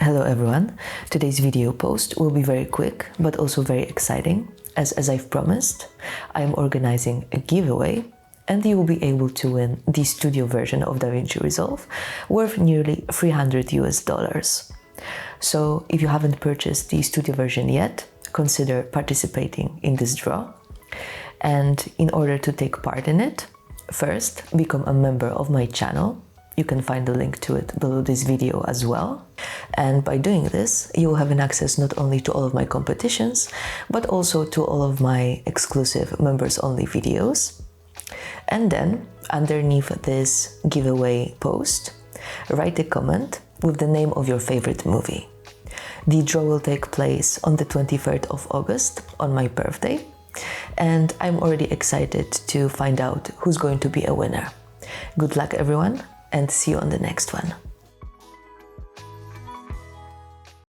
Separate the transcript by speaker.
Speaker 1: Hello everyone. Today's video post will be very quick but also very exciting as I've promised. I'm organizing a giveaway and you will be able to win the studio version of DaVinci Resolve worth nearly $300. So if you haven't purchased the studio version yet, consider participating in this draw. And in order to take part in it, first become a member of my channel. You can find the link to it below this video as well. And by doing this, you will have an access not only to all of my competitions, but also to all of my exclusive members-only videos. And then, underneath this giveaway post, write a comment with the name of your favorite movie. The draw will take place on the 23rd of August, on my birthday, and I'm already excited to find out who's going to be a winner. Good luck everyone, and see you on the next one.